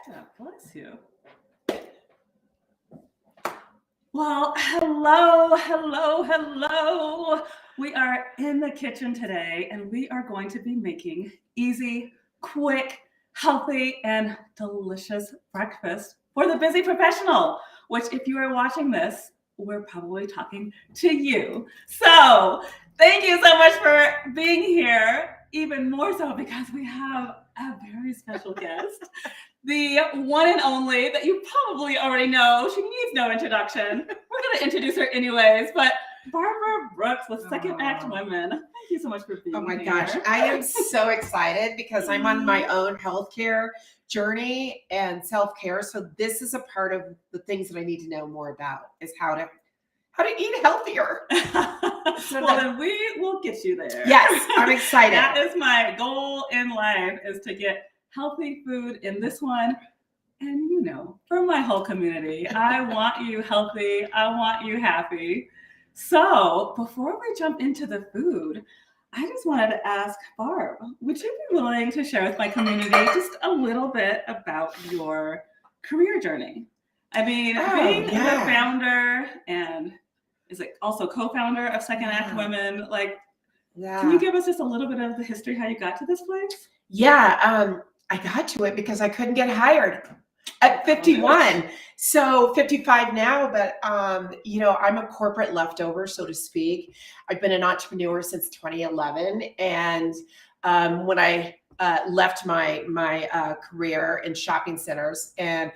God bless you. Well, hello. We are in the kitchen today, and we are going to be making easy, quick, healthy, and delicious breakfast for the busy professional, which if you are watching this, we're probably talking to you. So thank you so much for being here, even more so because we have a very special guest. The one and only that you probably already know. She needs no introduction. We're going to introduce her anyways, but Barbara Brooks with SecondAct Women. Thank you so much for being here. Oh my gosh, I am so excited because I'm on my own healthcare journey and self-care. So this is a part of the things that I need to know more about is how to eat healthier. Then we will get you there. Yes, I'm excited. That is my goal in life, is to get healthy food in this one. And for my whole community, I want you healthy. I want you happy. So before we jump into the food, I just wanted to ask Barb, would you be willing to share with my community just a little bit about your career journey? I mean, being the founder and is it also co-founder of SecondAct Women, can you give us just a little bit of the history, how you got to this place? Yeah, I got to it because I couldn't get hired at 51. So 55 now, but I'm a corporate leftover, so to speak. I've been an entrepreneur since 2011, and when I left my career in shopping centers, and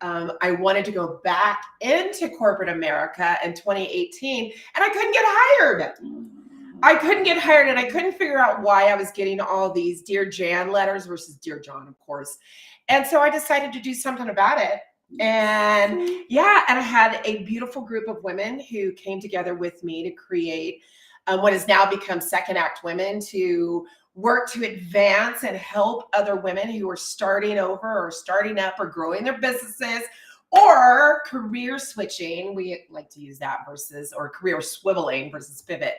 I wanted to go back into corporate America in 2018, and I couldn't get hired. And I couldn't figure out why I was getting all these Dear Jan letters versus Dear John, of course. And so I decided to do something about it. And and I had a beautiful group of women who came together with me to create what has now become SecondAct Women, to work to advance and help other women who are starting over or starting up or growing their businesses, or career switching, we like to use that, or career swiveling versus pivot.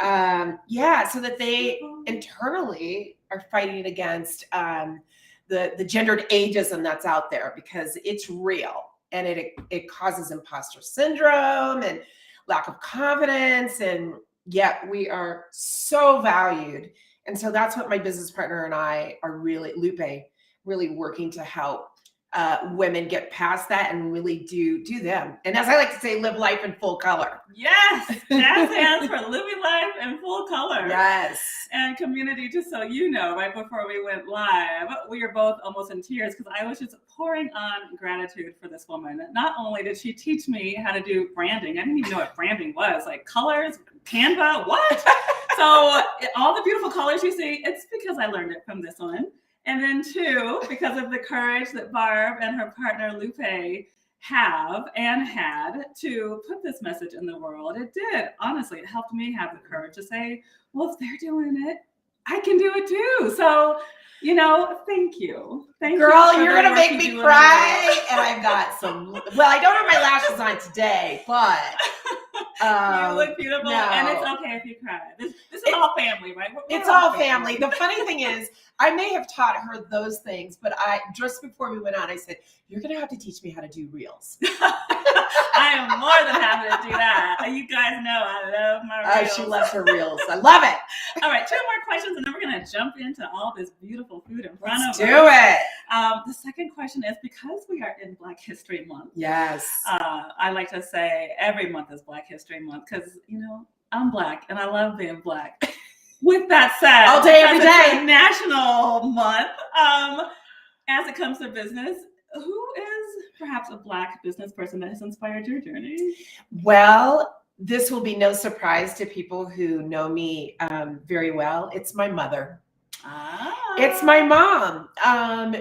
So that they internally are fighting against the gendered ageism that's out there, because it's real, and it causes imposter syndrome and lack of confidence, and yet we are so valued. And so that's what my business partner and I are really working to help women get past that and really do them. And as I like to say, live life in full color. Yes, that stands for living life in full color. Yes. And community, just so you know, right before we went live, we were both almost in tears because I was just pouring on gratitude for this woman. Not only did she teach me how to do branding, I didn't even know what branding was, like colors, Canva, what? So all the beautiful colors you see, it's because I learned it from this one. And then two, because of the courage that Barb and her partner Lupe have and had to put this message in the world. It did. Honestly, it helped me have the courage to say, well, if they're doing it, I can do it too. So, thank you. Girl, you're going to make me cry. And I've got I don't have my lashes on today, but you look beautiful, and it's okay if you cry. This is all family, right? It's all family. The funny thing is, I may have taught her those things, but just before we went on, I said, you're going to have to teach me how to do reels. I am more than happy to do that. You guys know I love my reels. She loves her reels. I love it. All right, 2 more questions, and then we're going to jump into all this beautiful food in front of us. Let's do it. The second question is, because we are in Black History Month. Yes. I like to say every month is Black History Month because, I'm Black and I love being Black. With that said, all day, every day, it's a national month. As it comes to business, who is perhaps a Black business person that has inspired your journey? Well, this will be no surprise to people who know me very well. It's my mother. It's my mom.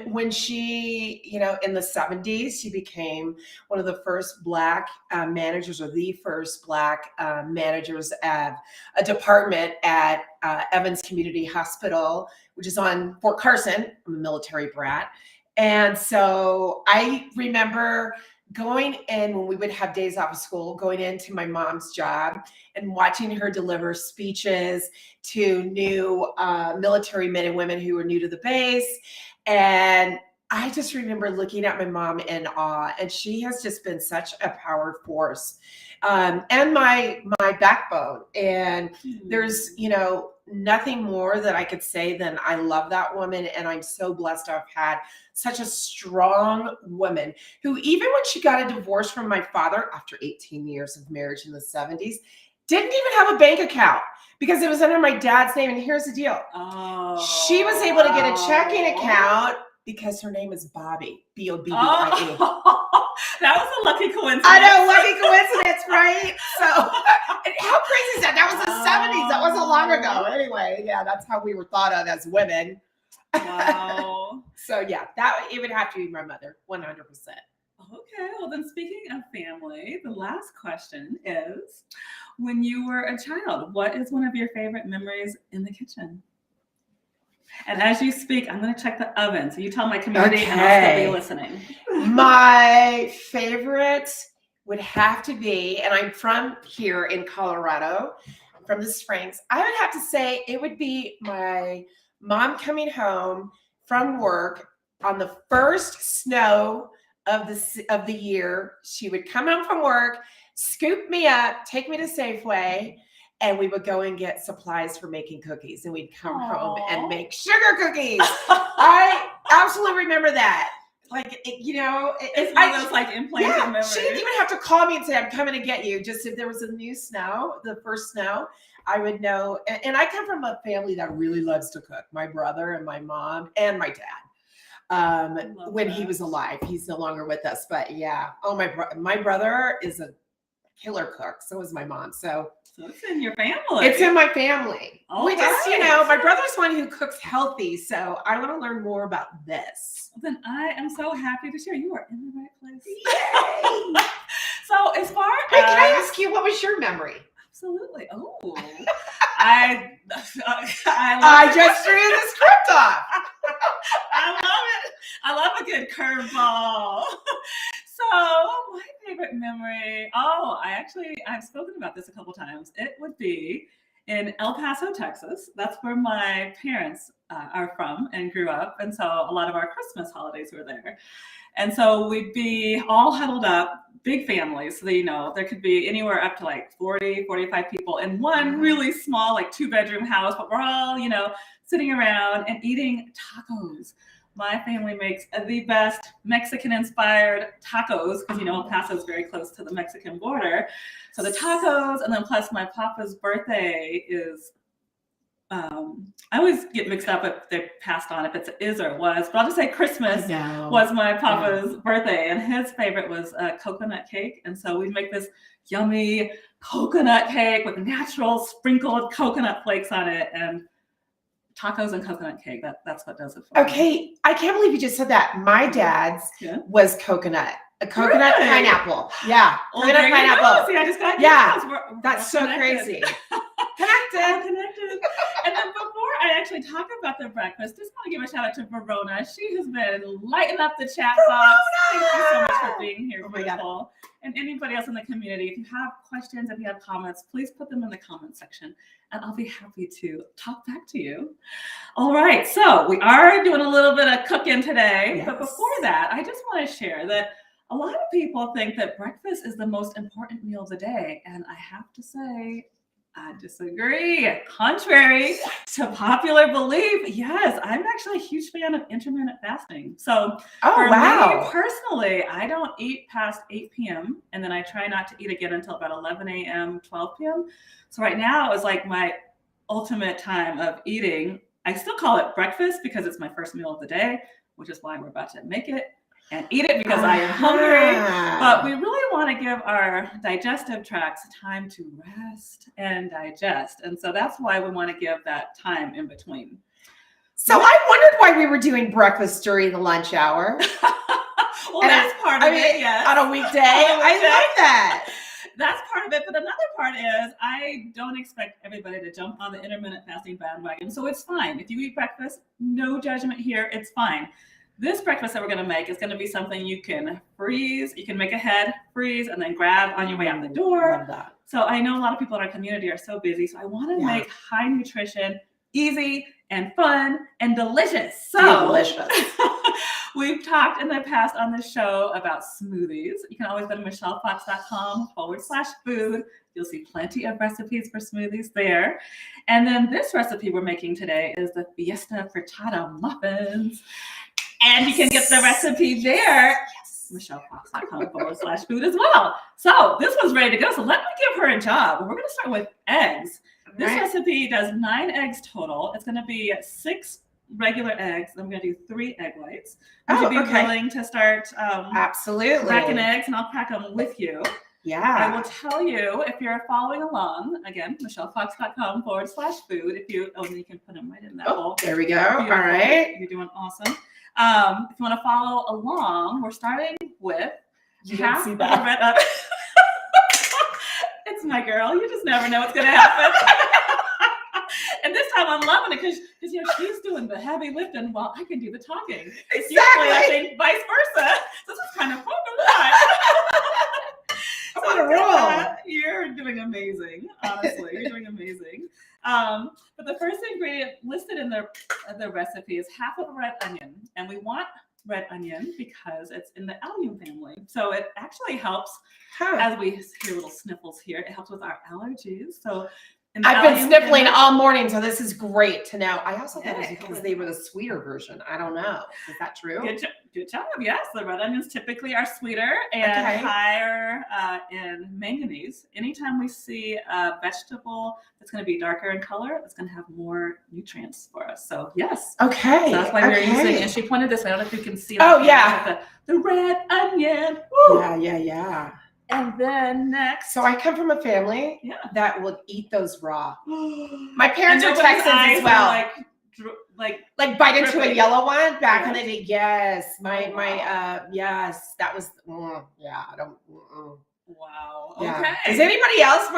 When she, in the 70s, she became one of the first Black managers, or the first Black managers of a department at Evans Community Hospital, which is on Fort Carson. I'm a military brat. And so I remember going in when we would have days off of school, going into my mom's job and watching her deliver speeches to new military men and women who were new to the base. And I just remember looking at my mom in awe, and she has just been such a power force, and my backbone. And there's, nothing more that I could say than I love that woman, and I'm so blessed to have had such a strong woman who, even when she got a divorce from my father after 18 years of marriage in the 70s, didn't even have a bank account because it was under my dad's name. And here's the deal. Oh, She was able to get a checking account because her name is Bobby, Bobie. That was a lucky coincidence. I know, lucky coincidence, right? So how crazy is that? That was the 70s. That wasn't long ago. Anyway, yeah, that's how we were thought of as women. Wow. So yeah, it would have to be my mother, 100%. Okay, well then, speaking of family, the last question is, when you were a child, what is one of your favorite memories in the kitchen? And as you speak, I'm going to check the oven. So you tell my community and I'll still be listening. My favorite would have to be, and I'm from here in Colorado, from the Springs, I would have to say it would be my mom coming home from work on the first snow of the year. She would come home from work, scoop me up, take me to Safeway, and we would go and get supplies for making cookies, and we'd come home and make sugar cookies. I absolutely remember that. Like, it's one of those like implanted memories. She didn't even have to call me and say, I'm coming to get you. Just if there was a new snow, the first snow, I would know. And I come from a family that really loves to cook. My brother and my mom and my dad. When he was alive, he's no longer with us, but yeah. Oh, my brother is a killer cook. So is my mom. So it's in your family. It's in my family. We just, my brother's one who cooks healthy. So I want to learn more about this. Then I am so happy to share. You are in the right place. Yay! So as far as... Hey, can I ask you, what was your memory? Absolutely. Oh, I just threw the script off. I love it. I love a good curveball. So my favorite memory, I've spoken about this a couple times. It would be in El Paso, Texas. That's where my parents are from and grew up. And so a lot of our Christmas holidays were there. And so we'd be all huddled up, big families. So, there could be anywhere up to like 40, 45 people in one really small, like 2-bedroom house. But we're all, sitting around and eating tacos. My family makes the best Mexican-inspired tacos because, El Paso is very close to the Mexican border. So the tacos, and then plus my papa's birthday is, I always get mixed up if they passed on, if it's is or was, but I'll just say Christmas was my papa's birthday, and his favorite was coconut cake. And so we'd make this yummy coconut cake with natural sprinkled coconut flakes on it, and tacos and coconut cake. That's what does it for me. Okay, I can't believe you just said that. My dad's was coconut. A coconut pineapple. Yeah. Coconut pineapple. See, I just got that's so crazy. Connected. And then before I actually talk about the breakfast, just want to give a shout out to Verona. She has been lighting up the chat box. Thank you so much for being here, beautiful. And anybody else in the community, if you have questions, if you have comments, please put them in the comment section, and I'll be happy to talk back to you. All right, so we are doing a little bit of cooking today, but before that, I just want to share that a lot of people think that breakfast is the most important meal of the day, and I have to say, I disagree. Contrary to popular belief, yes, I'm actually a huge fan of intermittent fasting. So for me personally, I don't eat past 8 p.m. and then I try not to eat again until about 11 a.m., 12 p.m. So right now is like my ultimate time of eating. I still call it breakfast because it's my first meal of the day, which is why we're about to make it and eat it because I am hungry. But we really want to give our digestive tracts time to rest and digest. And so that's why we want to give that time in between. So I wondered why we were doing breakfast during the lunch hour. Well, that's part of it, yes. On a weekday. I love that. That's part of it. But another part is I don't expect everybody to jump on the intermittent fasting bandwagon. So it's fine. If you eat breakfast, no judgment here. It's fine. This breakfast that we're going to make is going to be something you can freeze. You can make ahead, freeze, and then grab on your way out the door. Love that. So I know a lot of people in our community are so busy. So I want to make high nutrition, easy and fun and delicious. So delicious. We've talked in the past on the show about smoothies. You can always go to michellefox.com/food. You'll see plenty of recipes for smoothies there. And then this recipe we're making today is the Fiesta Frittata muffins. And you can get the recipe there, michellefox.com/food as well. So this one's ready to go. So let me give her a job. We're going to start with eggs. This recipe does 9 eggs total. It's going to be 6 regular eggs. I'm going to do 3 egg whites. Would you be willing to start absolutely cracking eggs, and I'll crack them with you? Yeah. I will tell you if you're following along. Again, michellefox.com/food. If you, and you can put them right in that bowl. There we go. Beautiful. All right. You're doing awesome. If you want to follow along, we're starting with half of the red. It's my girl. You just never know what's going to happen. And this time I'm loving it because she's doing the heavy lifting while I can do the talking. Exactly. Usually I think vice versa. This is kind of fun to watch. I'm on a roll. You're doing amazing. Honestly, you're doing amazing. But the first ingredient listed in the recipe is half of a red onion, and we want red onion because it's in the allium family. So it actually helps, as we hear little sniffles here, it helps with our allergies. So I've been sniffling all morning, so this is great to know. I also thought it was because they were the sweeter version. I don't know. Is that true? Good job. Yes, the red onions typically are sweeter and higher in manganese. Anytime we see a vegetable that's going to be darker in color, it's going to have more nutrients for us. So yes. Okay. So that's why we're using. And she pointed this way. I don't know if you can see. The red onion. Woo. Yeah. And then next. So I come from a family that will eat those raw. My parents are Texans as well. Like bite into a yellow one back in the day. Yes. Yes. That was, I don't. Wow. Yeah. Okay. Is anybody else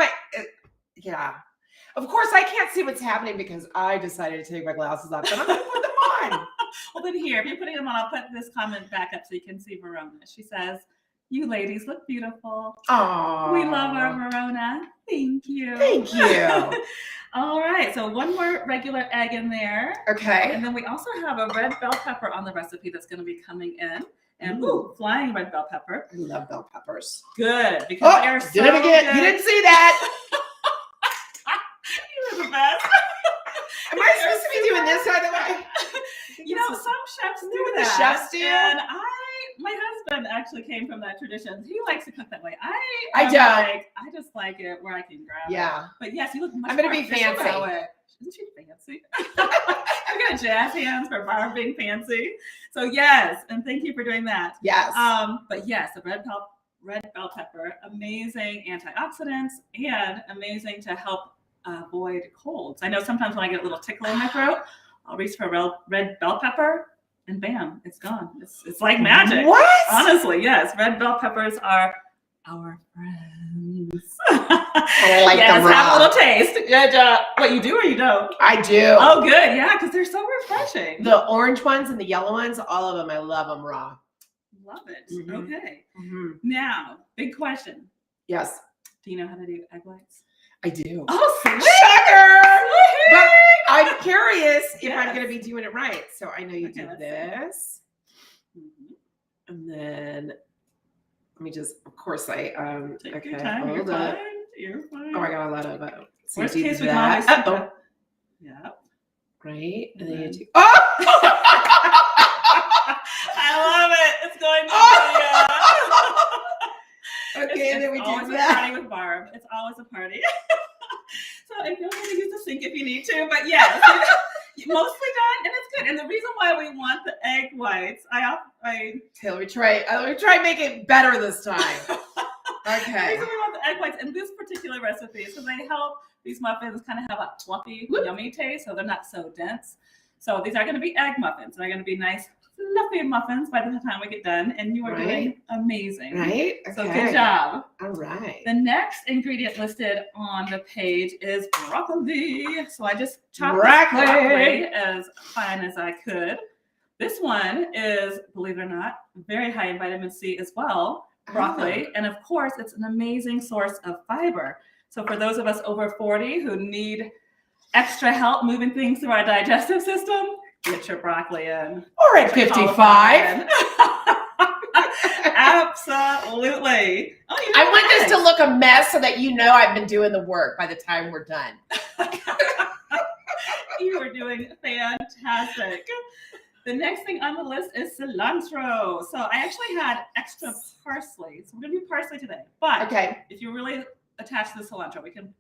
Of course, I can't see what's happening because I decided to take my glasses off, but I'm going to put them on. Well, then here, if you're putting them on, I'll put this comment back up so you can see Verona. She says, "You ladies look beautiful. Oh, we love our Verona. Thank you." Thank you. All right, so one more regular egg in there. Okay. And then we also have a red bell pepper on the recipe that's going to be coming in. And flying red bell pepper. I love bell peppers. Because they're so did it again. good. You didn't see that. You're the best. Am I supposed to be doing this, by the way? Some chefs do what that. The chefs do. And my husband actually came from that tradition. He likes to cook that way. I just like it where I can grab it. But yes, you look much I'm gonna more be fancy. that way. Isn't she fancy? I've got jazz hands for Barb being fancy. So yes, and thank you for doing that. Yes. But yes, the red bell pepper, amazing antioxidants and amazing to help avoid colds. I know sometimes when I get a little tickle in my throat, I'll reach for red bell pepper and bam, it's gone. It's like magic. What? Honestly, yes. Red bell peppers are our friends. I like them raw. Have a little taste. Good job. What, you do or you don't? I do. Oh, good. Yeah, because they're so refreshing. The orange ones and the yellow ones, all of them, I love them raw. Love it. Mm-hmm. Okay. Mm-hmm. Now, big question. Yes. Do you know how to do egg whites? I do. Oh, sweet. Sugar! But I'm curious if I'm going to be doing it right. So I know you do this. Mm-hmm. And then let me just, of course, Take your time. Hold up. You're fine. Oh, I got a lot of worst case, we can always yeah. Right. And then you do. Oh! I love it. It's going to Okay, and then we do that. It's always a party with Barb. It's always a party. So I feel like to use the sink if you need to, but yes, mostly done, and it's good. And the reason why we want the egg whites, let me try make it better this time. Okay. The reason we want the egg whites in this particular recipe is because they help these muffins kind of have a fluffy, yummy taste, so they're not so dense. So these are going to be egg muffins. They're going to be nice, fluffy muffins by the time we get done, and you are doing amazing. Right? Okay. So good job. All right. The next ingredient listed on the page is broccoli. So I just chopped broccoli as fine as I could. This one is, believe it or not, very high in vitamin C as well, broccoli. And of course, it's an amazing source of fiber. So for those of us over 40 who need extra help moving things through our digestive system, get your broccoli in. Or at 55. Absolutely. Oh, you know I want what? this to look a mess so that you know I've been doing the work by the time we're done. You are doing fantastic. The next thing on the list is cilantro. So I actually had extra parsley. So we're going to do parsley today. But Okay. if you're really attached to the cilantro, we can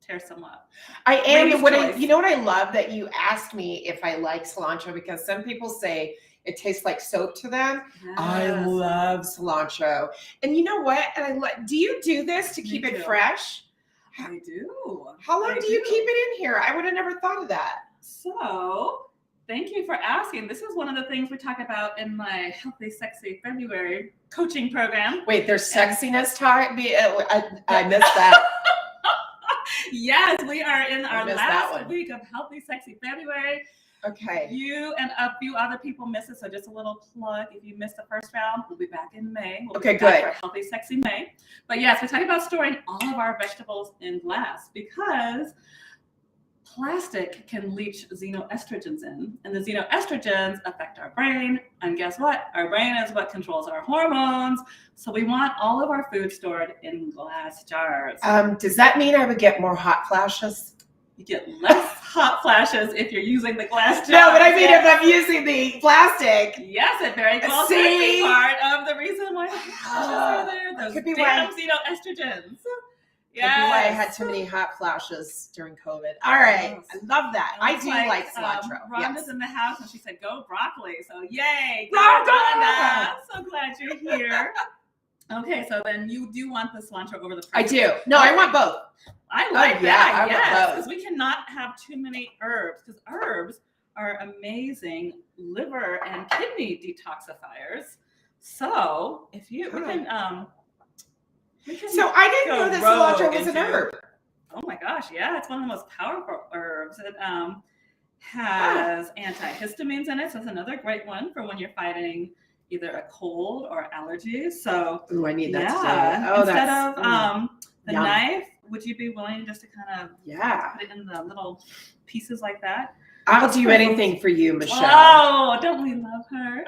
tear some up. I am. Ladies' You know what I love that you asked me if I like cilantro, because some people say it tastes like soap to them. Yes. I love cilantro. And you know what? And do you do this to keep it fresh? I do. How long do you keep it in here? I would have never thought of that. So thank you for asking. This is one of the things we talk about in my Healthy Sexy February coaching program. Wait, there's sexiness talk? I missed that. Yes, we are in our missed that last one. week of Healthy Sexy February. Okay. You and a few other people missed it, so just a little plug. If you missed the first round, we'll be back in May. We'll Okay, be back good. for Healthy Sexy May. But yes, we're talking about storing all of our vegetables in glass because plastic can leach xenoestrogens in, and the xenoestrogens affect our brain. And guess what? Our brain is what controls our hormones. So we want all of our food stored in glass jars. Does that mean I would get more hot flashes? You get less hot flashes if you're using the glass jar. No, but I mean if I'm using the plastic. Yes, it very well could be part of the reason why the flashes are there. Those could be damn xenoestrogens. Yeah. Maybe why I had too many hot flashes during COVID. All right. Yes. I love that. I do like cilantro. Rhonda's in the house and she said, go broccoli. So yay. Rhonda! So glad you're here. Okay, so then you do want the cilantro over the I do. No, I want both. I like yeah, that. I want Yes, both. because we cannot have too many herbs, because herbs are amazing liver and kidney detoxifiers. So if you we can So I didn't know that cilantro was an herb. Oh my gosh, yeah, it's one of the most powerful herbs. It has antihistamines in it, so it's another great one for when you're fighting either a cold or allergies. So Ooh, I need that today. Oh, instead that's of the yum. Knife, would you be willing just to kind of put it in the little pieces like that? I'll do anything for you, Michelle. Oh, don't we love her?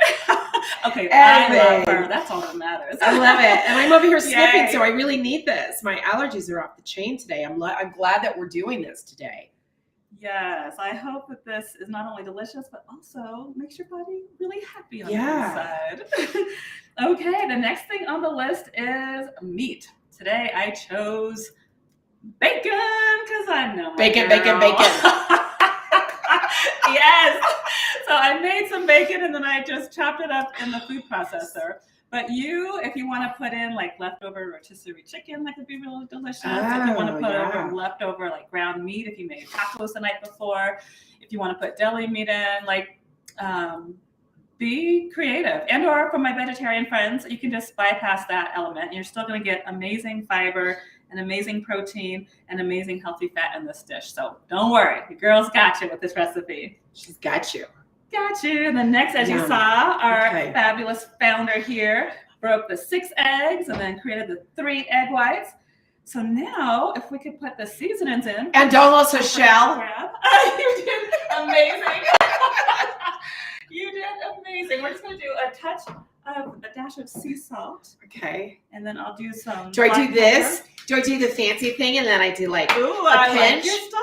Okay, I love her. That's all that matters. I love it. And I'm over here sniffing, Yay. so I really need this. My allergies are off the chain today. I'm glad that we're doing this today. Yes, I hope that this is not only delicious, but also makes your body really happy on the inside. Okay, the next thing on the list is meat. Today I chose bacon because I know my Bacon. Yes. So I made some bacon and then I just chopped it up in the food processor. But if you want to put in like leftover rotisserie chicken, that could be really delicious. If you want to put over leftover like ground meat, if you made tacos the night before, if you want to put deli meat in, like be creative. And or for my vegetarian friends, you can just bypass that element and you're still going to get amazing fiber and amazing protein and amazing healthy fat in this dish. So don't worry, the girl's got you with this recipe. She's got you. Got you. And then next, as you saw, our fabulous founder here broke the 6 eggs and then created the 3 egg whites. So now, if we could put the seasonings in. And don't also shell. You did amazing. You did amazing. We're just going to do a dash of sea salt. Okay. And then I'll do some. Do I do this? Pepper. Do I do the fancy thing and then I do like a pinch? Like your style.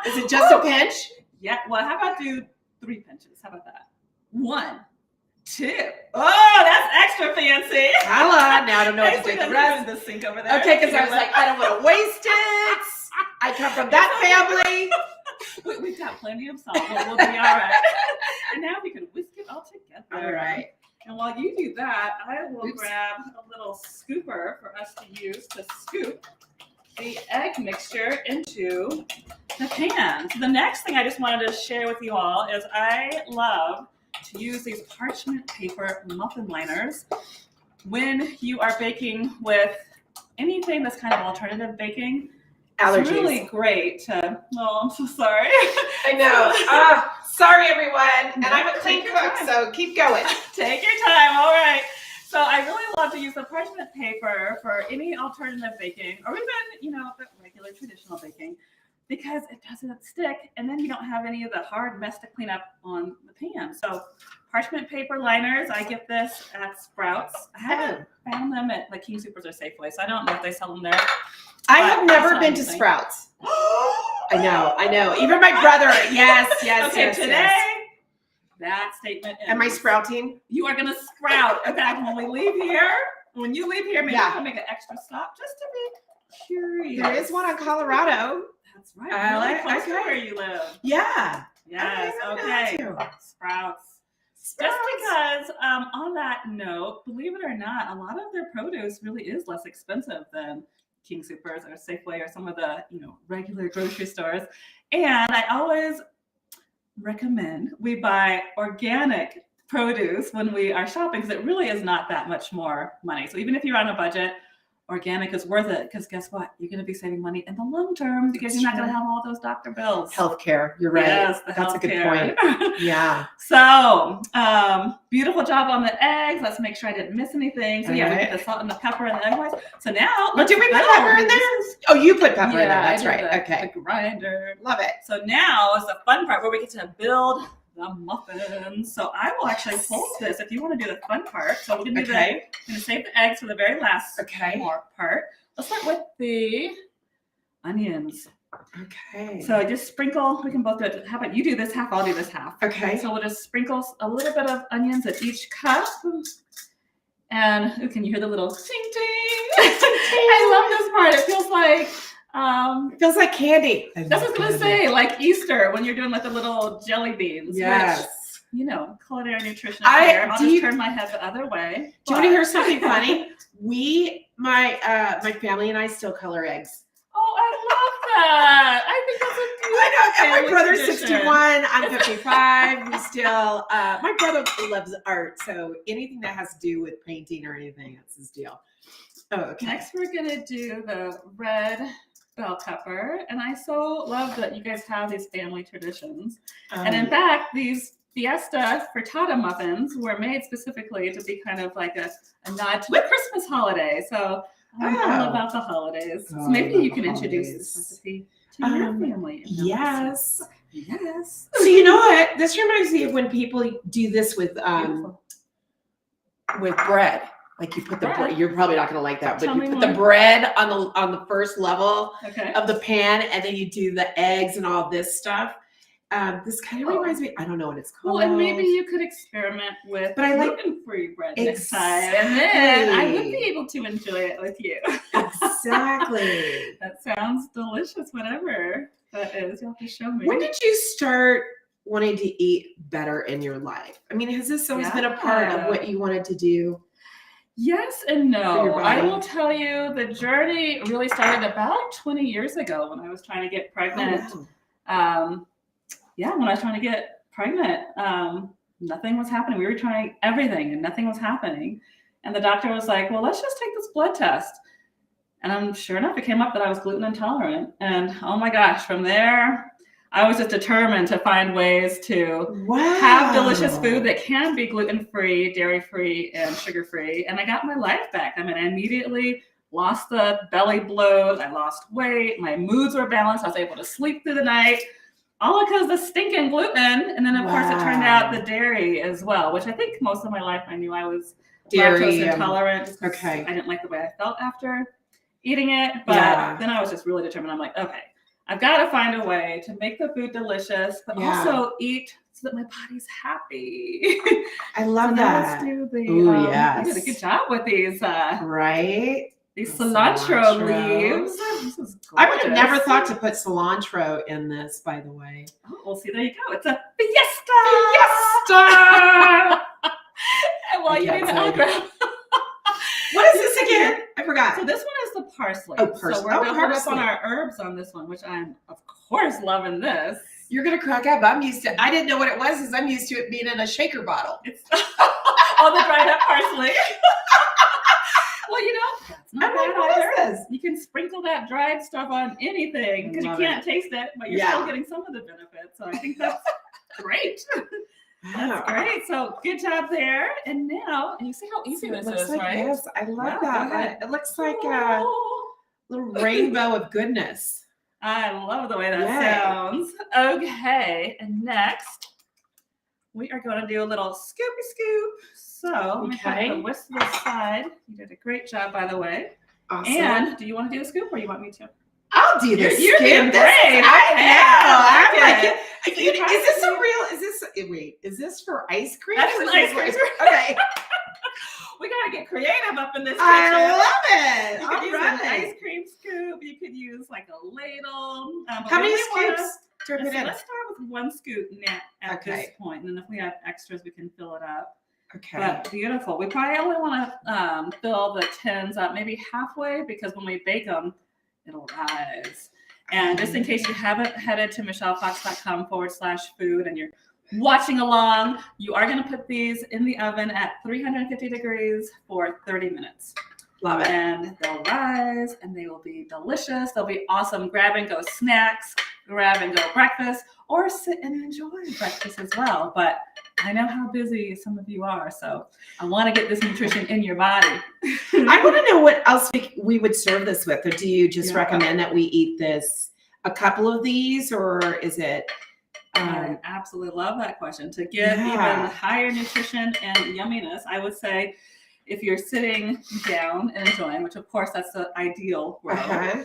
Is it just a pinch? Yeah. Well, how about do 3 pinches? How about that? 1, 2. Oh, that's extra fancy. Hello. Now I don't know what to do with the rest. The sink over there. Okay, because I was like, I don't want to waste it. I come from that family. We've got plenty of salt. We'll be all right. And now we can whisk it all together. All right. And while you do that, I will grab a little scooper for us to use to scoop the egg mixture into the pan. So the next thing I just wanted to share with you all is I love to use these parchment paper muffin liners when you are baking with anything that's kind of alternative baking. Allergies. It's really great to, I'm so sorry. I know. Sorry, everyone. And I'm a clean cook, so keep going. Take your time. All right. So I really love to use the parchment paper for any alternative baking or even, regular traditional baking. because it doesn't stick, and then you don't have any of the hard mess to clean up on the pan. So parchment paper liners, I get this at Sprouts. I haven't found them at like King Soopers or Safeway, so I don't know if they sell them there. I have never been to Sprouts. I know. Even my brother, yes. Okay, today, yes. that statement is. Am I sprouting? You are going to sprout. In fact, when you leave here, maybe we'll make an extra stop just to be curious. There is one on Colorado. That's right. Really close to where you live. Yeah. Yes. Okay. Sprouts. Just because, on that note, believe it or not, a lot of their produce really is less expensive than King Soopers or Safeway or some of the regular grocery stores. And I always recommend we buy organic produce when we are shopping, because it really is not that much more money. So even if you're on a budget, organic is worth it, because guess what? You're going to be saving money in the long term, because you're not going to have all those doctor bills. Healthcare. You're right. Yes, that's a good point. Yeah. So beautiful job on the eggs. Let's make sure I didn't miss anything. So we get the salt and the pepper and the egg whites. So now, did we put pepper in there? Oh, you put pepper in there. That's right. Okay. The grinder. Love it. So now is the fun part where we get to build the muffins. So I will actually fold this if you want to do the fun part. So we're gonna do I'm gonna save the eggs for the very last more part. Let's start with the onions. Okay. So just sprinkle. We can both do it. How about you do this half? I'll do this half. Okay. So we'll just sprinkle a little bit of onions at each cup. And can you hear the little ting ting? I love this part. It feels like candy. That's what I was gonna say, like Easter when you're doing like the little jelly beans. Yes. Which, culinary nutritionist here. I'll just turn my head the other way. Do you want to hear something funny? My family and I still color eggs. Oh, I love that. I think that's a beautiful I know. And my brother's tradition. 61. I'm 55. We still. My brother loves art, so anything that has to do with painting or anything, that's his deal. Oh, okay. Next, we're gonna do the red bell pepper, and I so love that you guys have these family traditions. And in fact, these Fiesta frittata muffins were made specifically to be kind of like a nod to the Christmas holiday. So I'm all about the holidays. So maybe you can introduce this recipe to your family. Yes. Yes. So you know what? This reminds me of when people do this with bread. Like you put the bread. You're probably not going to like that, but you put the bread on the first level of the pan, and then you do the eggs and all this stuff. This kind of reminds me. I don't know what it's called. Well, and maybe you could experiment with gluten-free bread next time, and then I would be able to enjoy it with you. Exactly. That sounds delicious. Whatever that is, you'll have to show me. When did you start wanting to eat better in your life? I mean, has this always been a part of what you wanted to do? Yes and no. I will tell you, the journey really started about 20 years ago when I was trying to get pregnant. Oh, wow. When I was trying to get pregnant, nothing was happening. We were trying everything and nothing was happening. And the doctor was like, well, let's just take this blood test. And sure enough, it came up that I was gluten intolerant. And oh my gosh, from there, I was just determined to find ways to have delicious food that can be gluten-free, dairy-free, and sugar-free. And I got my life back. I mean, I immediately lost the belly bloat. I lost weight. My moods were balanced. I was able to sleep through the night, all because of the stinking gluten. And then, of course, it turned out the dairy as well, which I think most of my life I knew I was lactose intolerant. I didn't like the way I felt after eating it. But then I was just really determined. I'm like, okay, I've got to find a way to make the food delicious, but also eat so that my body's happy. I love that. Let's do the. You did a good job with these. These cilantro leaves. This is gorgeous. I would have never thought to put cilantro in this, by the way. Oh, well, see, there you go. It's a fiesta. Well, you need to grab. What is this again? I forgot. So this one is the parsley. Oh, parsley. So we're going to put up on our herbs on this one, which I'm, of course, loving this. You're going to crack up. I'm used to, I didn't know what it was because I'm used to it being in a shaker bottle. It's all the dried up parsley. Well, that's not bad either. You can sprinkle that dried stuff on anything because you can't taste it, but you're still getting some of the benefits. So I think that's great. That's great. So good job there. And now, and you see how easy this is, right? Yes, I love that. It looks like a little rainbow of goodness. I love the way that Yay. sounds. Okay, and next we are going to do a little scoopy scoop. So let me put the whisk to the side. You did a great job, by the way. Awesome. And do you want to do the scoop or you want me to? I'll do this. You're doing great. I know. Okay. Is this a real? Is this for ice cream? That's an ice cream. Okay. We gotta get creative up in this kitchen. I love it. You could use an ice cream scoop. You could use like a ladle. How many scoops? Let's start with one scoop at this point, and then if we have extras, we can fill it up. Okay. But beautiful. We probably only want to fill the tins up maybe halfway because when we bake them, it'll rise. And just in case you haven't headed to michellefox.com/food and you're watching along, you are going to put these in the oven at 350 degrees for 30 minutes. Love it. And they'll rise and they will be delicious. They'll be awesome grab and go snacks, grab and go breakfast, or sit and enjoy breakfast as well. But I know how busy some of you are, so I want to get this nutrition in your body. I want to know what else we would serve this with, or do you just recommend that we eat this, a couple of these, or is it? I absolutely love that question. To give even higher nutrition and yumminess, I would say if you're sitting down and enjoying, which of course that's the ideal row,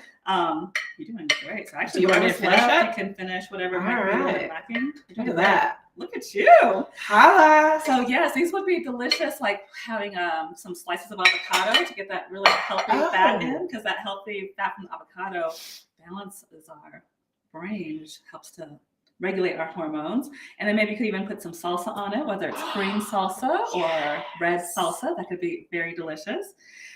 you're doing great. So actually, do you want me to finish it? You can finish whatever might be lacking. Look at that. Look at you. Holla. So yes, these would be delicious, like having some slices of avocado to get that really healthy fat in, because that healthy fat from the avocado balances our brain, which helps to regulate our hormones. And then maybe you could even put some salsa on it, whether it's green salsa or red salsa. That could be very delicious.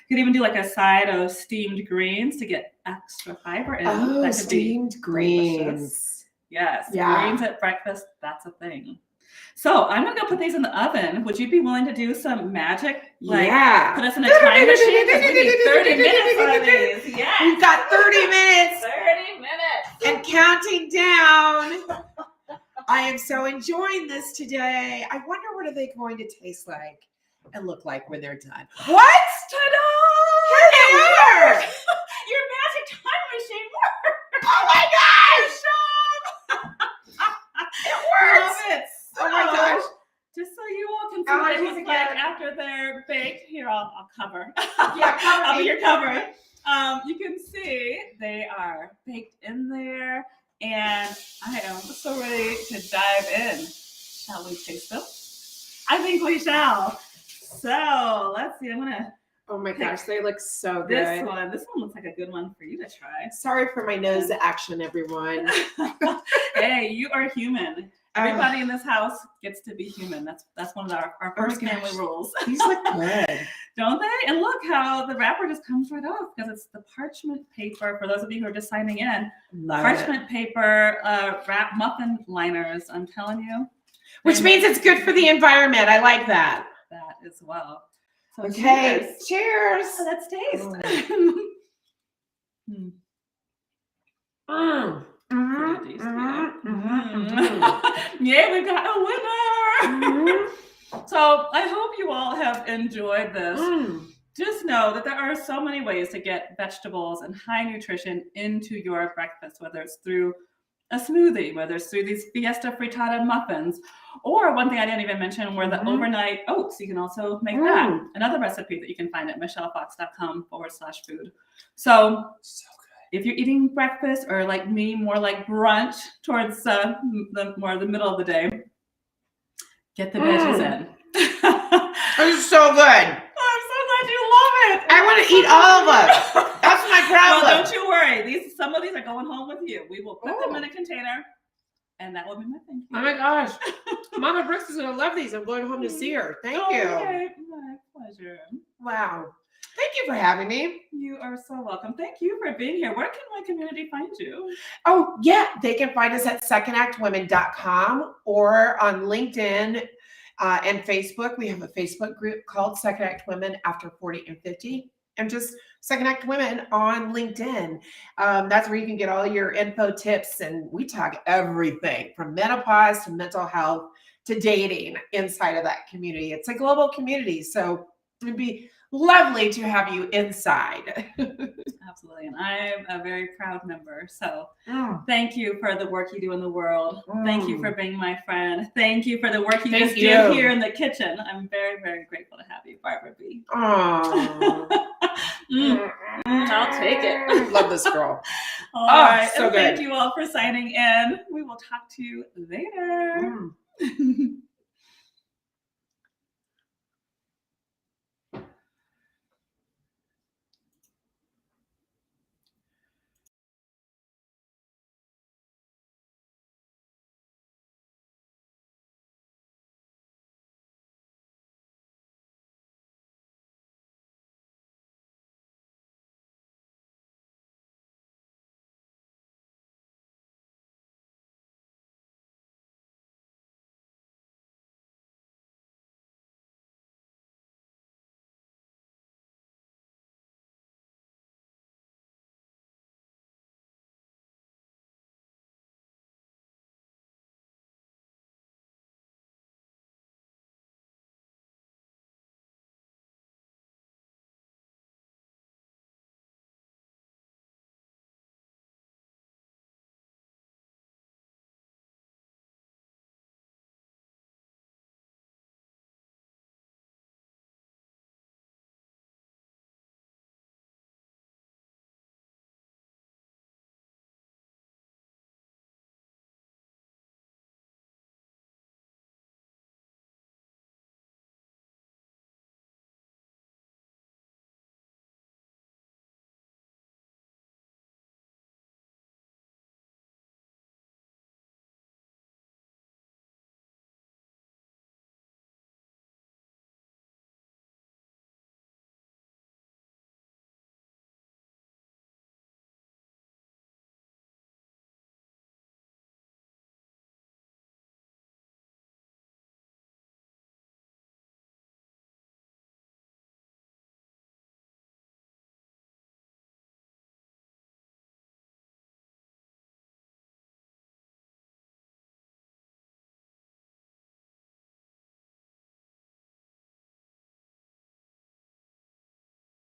You could even do like a side of steamed greens to get extra fiber in. Oh, that could steamed greens. Delicious. Yes, greens at breakfast, that's a thing. So I'm gonna go put these in the oven. Would you be willing to do some magic? Like put us in a time machine? We need 30 minutes on these. Yes. We've got 30 minutes. 30 minutes. And counting down. I am so enjoying this today. I wonder what are they going to taste like and look like when they're done. What? Ta-da! Here they are. Your magic time machine works. Oh my gosh! It works. Love it. Oh my gosh. Just so you all can see what it looks like after they're baked. Here, I'll cover. Yeah, cover I'll me. be your cover. You can see they are baked in there, and I am so ready to dive in. Shall we taste them? I think we shall. So let's see. I'm gonna. Oh my gosh, they look so good. This one looks like a good one for you to try. Sorry for my nose action, everyone. Hey, you are human. Everybody in this house gets to be human. That's one of our first family rules. These look good. Don't they? And look how the wrapper just comes right off because it's the parchment paper. For those of you who are just signing in, parchment paper wrap muffin liners. I'm telling you. Which means it's good for the environment. I like that. That as well. So okay. Cheers. So let's taste. Yeah, we've got a winner. So I hope you all have enjoyed this. Just know that there are so many ways to get vegetables and high nutrition into your breakfast, whether it's through a smoothie, whether it's through these fiesta frittata muffins, or one thing I didn't even mention were the overnight oats. You can also make that. Another recipe that you can find at michellefox.com/food. So if you're eating breakfast, or like me, more like brunch towards the middle of the day, get the veggies in. This is so good. I'm so glad you love it. I want to eat all of them. That's my problem. Well, don't you worry. Some of these are going home with you. We will put them in a container, and that will be my thing. Oh my gosh. Mama Brooks is going to love these. I'm going home to see her. Thank you. Okay. My pleasure. Wow. Thank you for having me. You are so welcome. Thank you for being here. Where can my community find you? Oh, yeah. They can find us at SecondActWomen.com or on LinkedIn and Facebook. We have a Facebook group called Second Act Women After 40 and 50. And just Second Act Women on LinkedIn. That's where you can get all your info, tips, and we talk everything from menopause to mental health to dating inside of that community. It's a global community. So it'd be lovely to have you inside. Absolutely. And I'm a very proud member. So Mm. thank you for the work you do in the world. Thank you for being my friend. Thank you for the work you Thank just you. did here in the kitchen. I'm very, very grateful to have you, Barbara B. I'll take it. Love this girl. All right. So and thank good. you all for signing in. We will talk to you later.